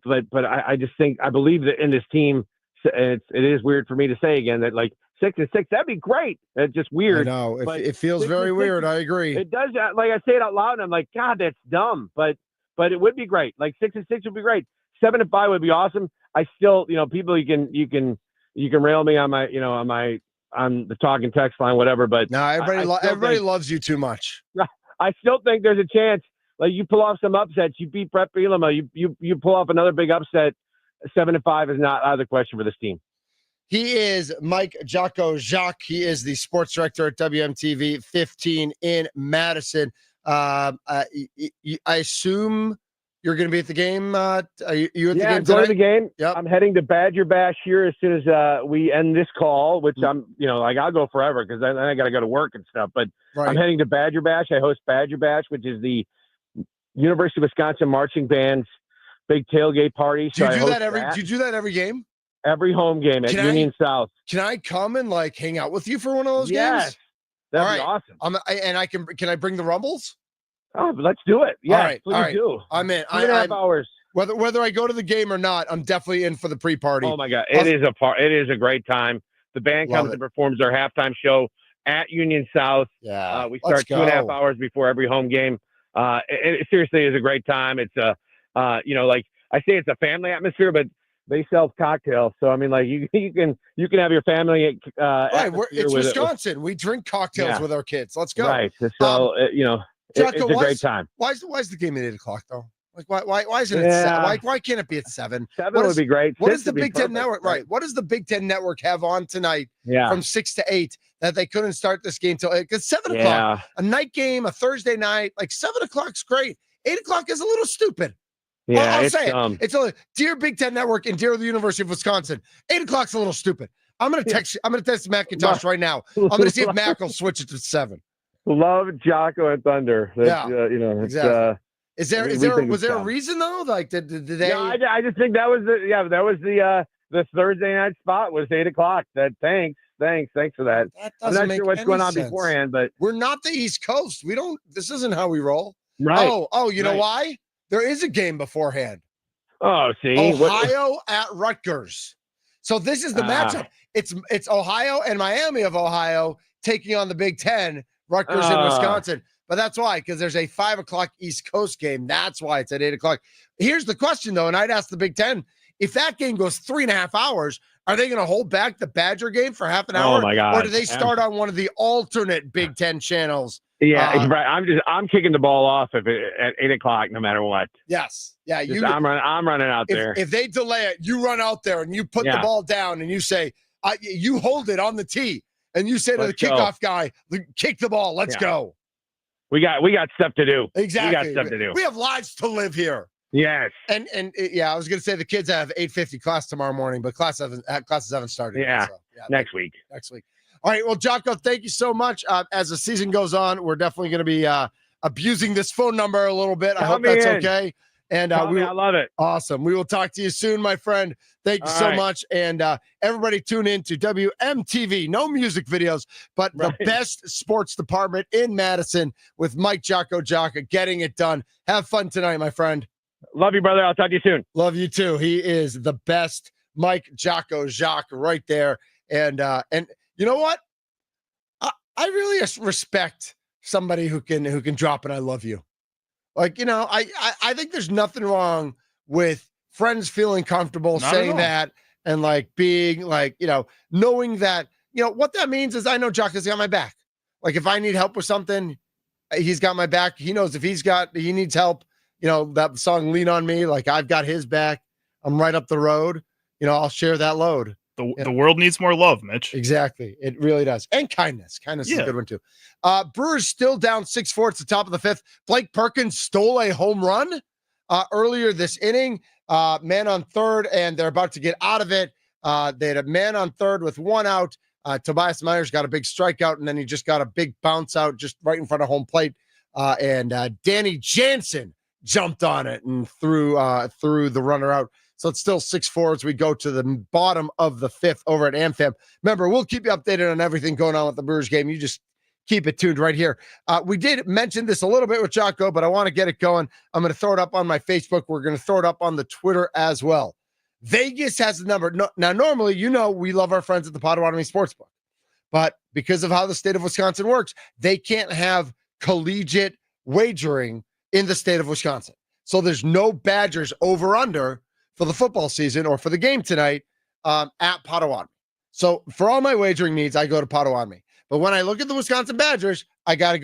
But I just think, I believe that in this team, it is weird for me to say again that, like, 6-6, that'd be great. It's just weird. I know. It feels very weird. I agree. It does. Like, I say it out loud and I'm like, God, that's dumb. But it would be great. Like 6-6 would be great. 7-5 would be awesome. I still, people, you can rail me on my, on the talking text line, whatever. But no, everybody loves you too much. I still think there's a chance. Like, you pull off some upsets, you beat Brett Bielema, you pull off another big upset. 7-5 is not out of the question for this team. He is Mike Jacques. He is the sports director at WMTV 15 in Madison. I assume you're going to be at the game. Are you at the game I'm going to the game. Yep. I'm heading to Badger Bash here as soon as we end this call, which I'm, I'll go forever because then I got to go to work and stuff. But I'm heading to Badger Bash. I host Badger Bash, which is the University of Wisconsin Marching Band's big tailgate party. Do you do that every game? Every home game at Union South. Can I come and hang out with you for one of those games? Yes, that'd be awesome. Can I bring the Rumbles? Oh, let's do it. Yeah, all right, please do. I'm in. 2.5 hours. Whether I go to the game or not, I'm definitely in for the pre-party. Oh my God, it is a great time. The band comes and performs their halftime show at Union South. Yeah, we start 2.5 hours before every home game. It seriously is a great time. It's like I say, it's a family atmosphere, but they sell cocktails. So I mean, like you can have your family. It's Wisconsin. We drink cocktails with our kids. Let's go. Right. So Jacques, it's a great time. Why is the game at 8:00 though? Like why isn't it Yeah. why can't it be at 7? 7 What would is- be great. What 6 does the would be Big Ten perfect, Network right? What does the Big Ten Network have on tonight Yeah. from 6 to 8 that they couldn't start this game till because 7 o'clock, Yeah. a night game, a Thursday night, like 7 o'clock's great. 8 o'clock is a little stupid. Yeah. I'll It's say it. It's a dear Big Ten Network and dear the University of Wisconsin. 8 o'clock's a little stupid. I'm gonna text McIntosh right now. I'm gonna see if Mac will switch it to 7. Love Jocko and Thunder. That's, Yeah, you know, exactly. it's, Was there a reason though? Like did they? No, I just think that was the Thursday night spot was 8 o'clock. Thanks for that. That I'm doesn't not make sure what's any going on sense. beforehand, but We're not the East Coast. We don't. This isn't how we roll. right. Oh, you know Right. why? There is a game beforehand. Oh, see, Ohio at Rutgers. So this is the matchup. It's Ohio and Miami of Ohio taking on the Big Ten, Rutgers and Wisconsin. But that's why, because there's a 5 o'clock East Coast game. That's why it's at 8 o'clock. Here's the question, though, and I'd ask the Big Ten, if that game goes 3.5 hours, are they going to hold back the Badger game for half an hour? Oh my God! Or do they start on one of the alternate Big Ten channels? Yeah, right. I'm kicking the ball off at 8 o'clock, no matter what. Yes. Yeah. I'm running out there. If they delay it, you run out there and you put the ball down and you say, you hold it on the tee and you say to the kickoff guy, kick the ball. Let's go. We got stuff to do. Exactly. We got stuff to do. We have lives to live here. Yes. And I was going to say the kids have 8:50 class tomorrow morning, but classes haven't started. Yeah. Yet, so, Next week. All right. Well, Jocko, thank you so much. As the season goes on, we're definitely going to be abusing this phone number a little bit. I hope that's okay. And I love it. Awesome. We will talk to you soon, my friend. Thank you so much. And everybody tune in to WMTV. No music videos, but the best sports department in Madison with Mike Jocko getting it done. Have fun tonight, my friend. Love you, brother. I'll talk to you soon. Love you too. He is the best. Mike Jocko right there. And you know what? I really respect somebody who can drop an I love you. Like, you know, I think there's nothing wrong with friends feeling comfortable saying that and like being like, you know, knowing that, you know, what that means is I know Jocko's got my back. Like if I need help with something, he's got my back. He knows if he needs help, you know, that song Lean on Me, like I've got his back. I'm right up the road. You know, I'll share that load. The world needs more love, Mitch. Exactly. It really does. And kindness. Kindness is a good one, too. Brewers still down 6-4. It's the top of the 5th. Blake Perkins stole a home run earlier this inning. Man on third, and they're about to get out of it. They had a man on third with 1 out. Tobias Myers got a big strikeout, and then he just got a big bounce out just right in front of home plate. And Danny Jansen jumped on it and threw the runner out. So it's still 6-4 as we go to the bottom of the 5th over at AmFam. Remember, we'll keep you updated on everything going on with the Brewers game. You just keep it tuned right here. We did mention this a little bit with Jocko, but I want to get it going. I'm going to throw it up on my Facebook. We're going to throw it up on the Twitter as well. Vegas has the number. Now, normally, you know, we love our friends at the Potawatomi Sportsbook. But because of how the state of Wisconsin works, they can't have collegiate wagering in the state of Wisconsin. So there's no Badgers over-under for the football season or for the game tonight at Potawatomi. So for all my wagering needs, I go to Potawatomi. But when I look at the Wisconsin Badgers, I have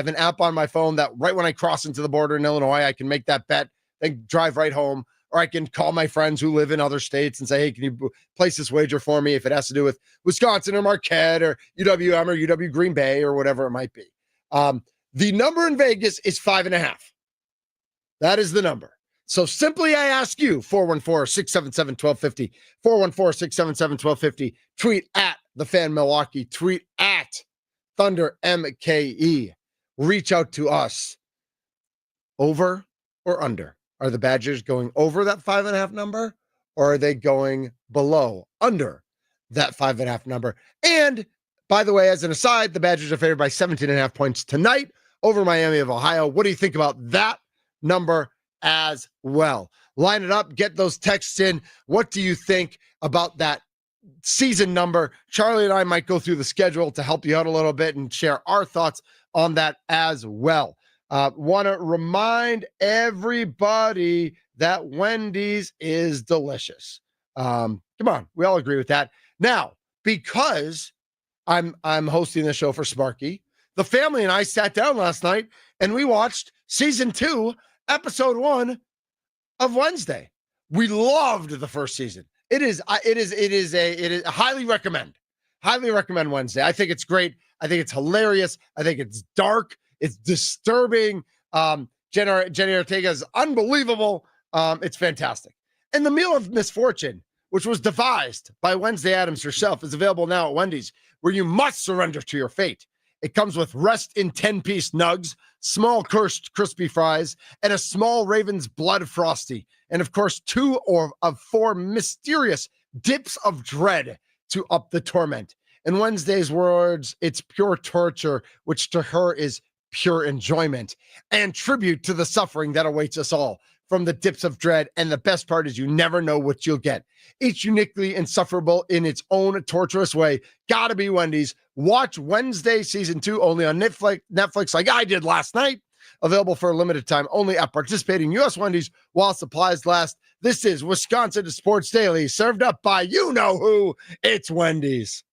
an app on my phone that right when I cross into the border in Illinois, I can make that bet, then drive right home, or I can call my friends who live in other states and say, hey, can you place this wager for me if it has to do with Wisconsin or Marquette or UWM or UW Green Bay or whatever it might be. The number in Vegas is 5.5. That is the number. So simply I ask you, 414-677-1250, 414-677-1250, tweet at the Fan Milwaukee, tweet at Thunder MKE. Reach out to us. Over or under? Are the Badgers going over that 5.5 number, or are they going below, under that 5.5 number? And by the way, as an aside, the Badgers are favored by 17.5 points tonight over Miami of Ohio. What do you think about that number as well? Line it up, get those texts in. What do you think about that season number? Charlie and I might go through the schedule to help you out a little bit and share our thoughts on that as well. Want to remind everybody that Wendy's is delicious. Come on, we all agree with that. Now, because I'm hosting the show for Sparky, the family and I sat down last night and we watched season 2, episode 1 of Wednesday. We loved the first season. It is highly recommend. Highly recommend Wednesday. I think it's great. I think it's hilarious. I think it's dark. It's disturbing. Jenny Ortega is unbelievable. It's fantastic. And the Meal of Misfortune, which was devised by Wednesday Addams herself, is available now at Wendy's, where you must surrender to your fate. It comes with rest in 10-piece nugs, small crispy fries, and a small Raven's Blood Frosty. And of course, 2 of 4 mysterious dips of dread to up the torment. In Wednesday's words, it's pure torture, which to her is pure enjoyment and tribute to the suffering that awaits us all from the dips of dread. And the best part is you never know what you'll get. Each uniquely insufferable in its own torturous way. Gotta be Wendy's. Watch Wednesday season 2 only on Netflix like I did last night. Available for a limited time only at participating U.S. Wendy's while supplies last. This is Wisconsin Sports Daily, served up by you know who. It's Wendy's.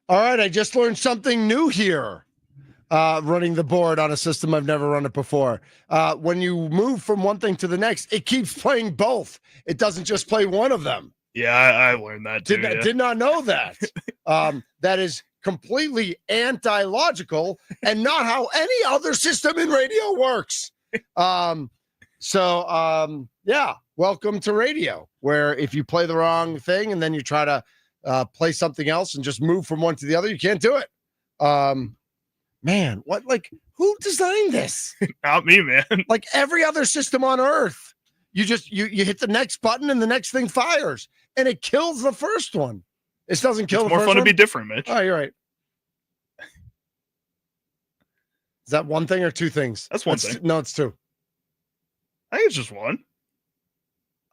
All right, I just learned something new here. running the board on a system I've never run it before. When you move from one thing to the next, it keeps playing both. It doesn't just play one of them. Yeah, I learned that too. Did not know that. That is completely anti-logical and not how any other system in radio works. Yeah, welcome to radio, where if you play the wrong thing and then you try to play something else and just move from one to the other, you can't do it. Man, who designed this? Not me, man. Like every other system on earth, you hit the next button and the next thing fires, and it kills the first one. It doesn't kill the first one. More fun to be different, Mitch. Oh, you're right. Is that one thing or two things? That's one thing. No, it's two. I think it's just one.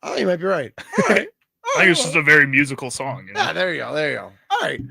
Oh, you might be right. All right. I think it's just a very musical song. You know? Yeah, there you go. All right.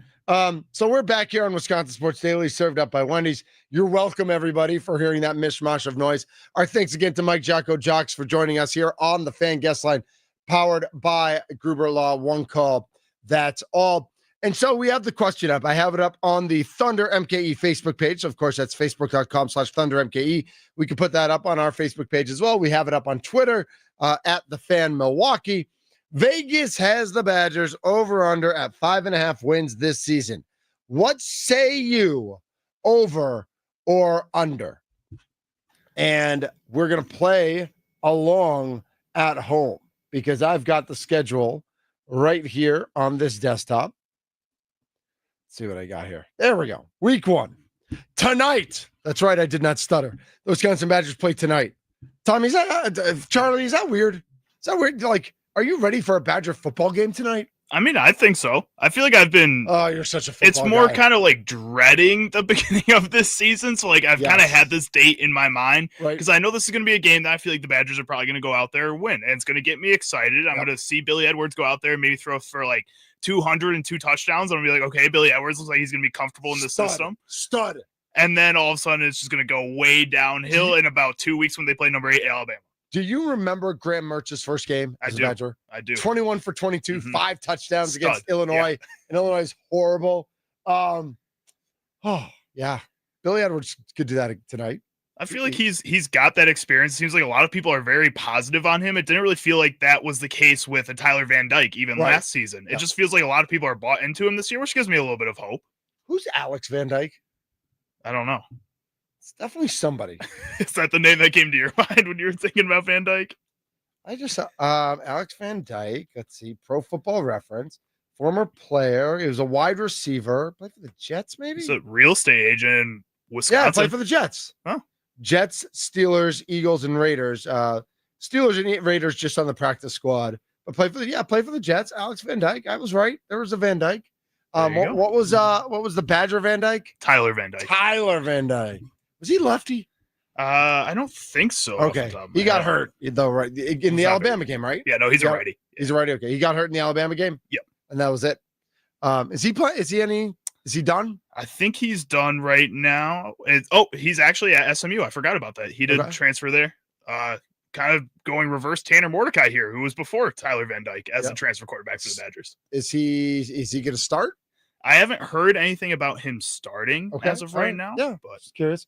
So we're back here on Wisconsin Sports Daily, served up by Wendy's. You're welcome, everybody, for hearing that mishmash of noise. Our thanks again to Mike Jacques for joining us here on the Fan Guest Line, powered by Gruber Law. One call, that's all. And so we have the question up. I have it up on the Thunder MKE Facebook page. Of course, that's facebook.com/Thunder MKE. We can put that up on our Facebook page as well. We have it up on Twitter at the Fan Milwaukee. Vegas has the Badgers over under at 5.5 wins this season. What say you, over or under? And we're going to play along at home because I've got the schedule right here on this desktop. Let's see what I got here. There we go. Week 1 tonight. That's right. I did not stutter. The Wisconsin Badgers play tonight. Tommy, Charlie, is that weird? Is that weird? Like, are you ready for a Badger football game tonight? I mean, I think so. I feel like I've been. Oh, you're such a football It's more guy. kind of like dreading the beginning of this season. So, like, I've kind of had this date in my mind because I know this is going to be a game that I feel like the Badgers are probably going to go out there and win. And it's going to get me excited. I'm going to see Billy Edwards go out there and maybe throw for like 202 touchdowns. I'm going to be like, okay, Billy Edwards looks like he's going to be comfortable in the system. Stud. And then all of a sudden, it's just going to go way downhill in about 2 weeks when they play number 8 Alabama. Do you remember Graham Mertz's first game as a Badger? I do. 21 for 22, 5 touchdowns against Illinois. And Illinois is horrible. Billy Edwards could do that tonight. I feel like he's got that experience. It seems like a lot of people are very positive on him. It didn't really feel like that was the case with a Tyler Van Dyke even last season. It just feels like a lot of people are bought into him this year, which gives me a little bit of hope. Who's Alex Van Dyke? I don't know. It's definitely somebody. Is that the name that came to your mind when you were thinking about Van Dyke? I just Alex Van Dyke. Let's see, Pro Football Reference, former player. He was a wide receiver. Played for the Jets, maybe. He's a real estate agent in Wisconsin. Yeah, played for the Jets. Huh? Jets, Steelers, Eagles, and Raiders. Steelers and Raiders just on the practice squad, but played for the Jets. Alex Van Dyke. I was right. There was a Van Dyke. What was the Badger Van Dyke? Tyler Van Dyke. Tyler Van Dyke. Was he lefty? I don't think so. Okay, he got hurt though, right? In the Alabama game, right? Yeah, no, he's a righty. He's a righty. Okay, he got hurt in the Alabama game. Yep, and that was it. Is he done? I think he's done right now. He's actually at SMU. I forgot about that. He did transfer there. Kind of going reverse Tanner Mordecai here, who was before Tyler Van Dyke as a transfer quarterback for the Badgers. Is he going to start? I haven't heard anything about him starting as of right now. Yeah, but just curious.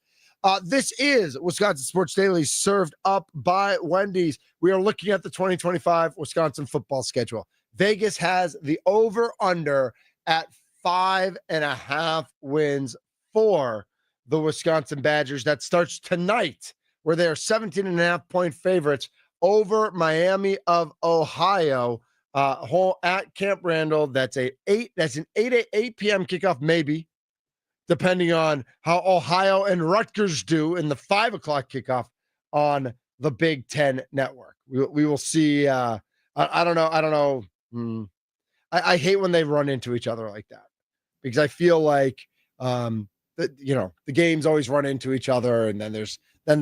This is Wisconsin Sports Daily, served up by Wendy's. We are looking at the 2025 Wisconsin football schedule. Vegas has the over-under at 5.5 wins for the Wisconsin Badgers. That starts tonight, where they are 17.5-point favorites over Miami of Ohio, at Camp Randall. That's an 8 p.m. kickoff, maybe, depending on how Ohio and Rutgers do in the 5 o'clock kickoff on the Big Ten Network. We will see. I don't know. I hate when they run into each other like that, because I feel like the games always run into each other, and then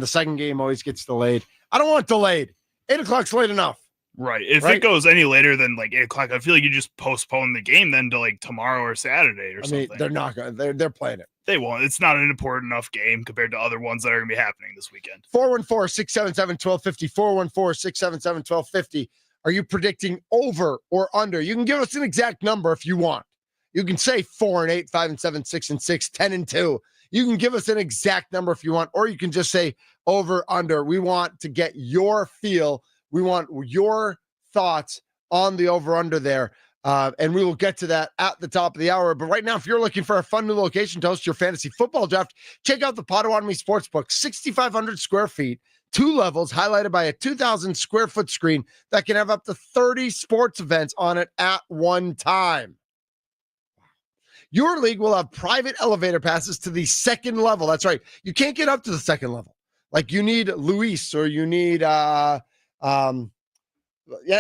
the second game always gets delayed. I don't want it delayed. 8 o'clock's late enough. Right. If it goes any later than like 8 o'clock, I feel like you just postpone the game then to like tomorrow or Saturday or something. They're not going to. They're playing it. They won't. It's not an important enough game compared to other ones that are going to be happening this weekend. 414-677-1250. 414-677-1250. Are you predicting over or under? You can give us an exact number if you want. You can say 4-8, 5-7, 6-6, 10-2. You can give us an exact number if you want, or you can just say over, under. We want to get your feel. We want your thoughts on the over, under there. And we will get to that at the top of the hour. But right now, if you're looking for a fun new location to host your fantasy football draft, check out the Potawatomi Sportsbook. 6,500 square feet, 2 levels, highlighted by a 2,000 square foot screen that can have up to 30 sports events on it at one time. Your league will have private elevator passes to the second level. That's right. You can't get up to the second level. Like you need Luis, or you need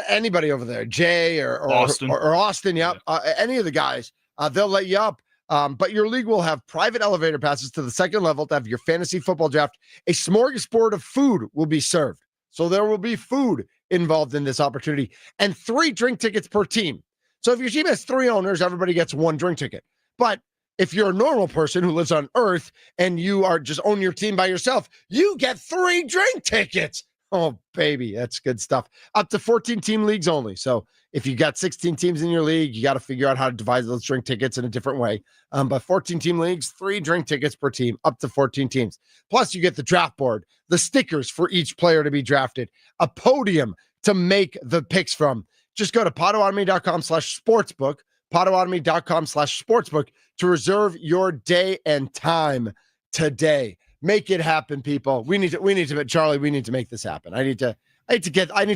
anybody over there, Jay or Austin. or Austin. Yep. Any of the guys, they'll let you up. But your league will have private elevator passes to the second level to have your fantasy football draft. A smorgasbord of food will be served. So there will be food involved in this opportunity, and 3 drink tickets per team. So if your team has 3 owners, everybody gets 1 drink ticket. But if you're a normal person who lives on Earth and you are just own your team by yourself, you get 3 drink tickets. Oh, baby, that's good stuff. Up to 14 team leagues only. So if you got 16 teams in your league, you got to figure out how to divide those drink tickets in a different way. But 14 team leagues, 3 drink tickets per team, up to 14 teams. Plus, you get the draft board, the stickers for each player to be drafted, a podium to make the picks from. Just go to Potawatomi.com/sportsbook, Potawatomi.com/sportsbook to reserve your day and time today. Make it happen, people. We need to, Charlie, we need to make this happen. I need to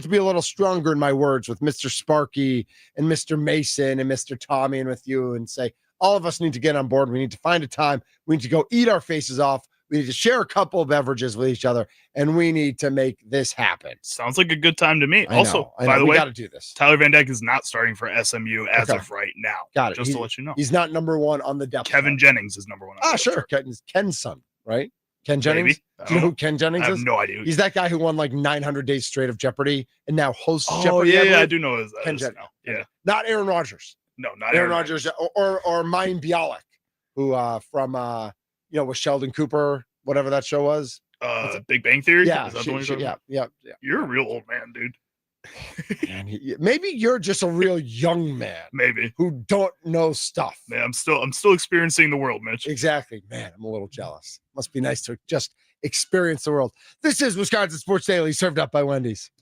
be a little stronger in my words with Mr. Sparky and Mr. Mason and Mr. Tommy and with you, and say, all of us need to get on board. We need to find a time. We need to go eat our faces off. We need to share a couple of beverages with each other, and we need to make this happen. Sounds like a good time to me. I Also, know. by the we way, got to do this. Tyler Van Dyke is not starting for SMU as Okay. of right now. Got it. Just to let you know. He's not number 1 on the depth. Kevin Jennings is number 1. On the Sure. Ken's son, right? Ken Jennings. Maybe. Do you know who Ken Jennings I have is? no idea. He's that guy who won like 900 days straight of Jeopardy and now hosts Oh, Jeopardy. yeah, I believe. do know his Ken is Jennings. now. Yeah. Not Aaron Rodgers. No, not Aaron Rodgers or Mayim Bialik, who from with Sheldon Cooper, whatever that show was. Big Bang Theory? Yeah, Is that the one you're talking about? yeah. You're a real old man, dude. Man, maybe you're just a real young man Maybe. who don't know stuff. Man, I'm still experiencing the world, Mitch. Exactly. Man, I'm a little jealous. Must be nice to just experience the world. This is Wisconsin Sports Daily, served up by Wendy's.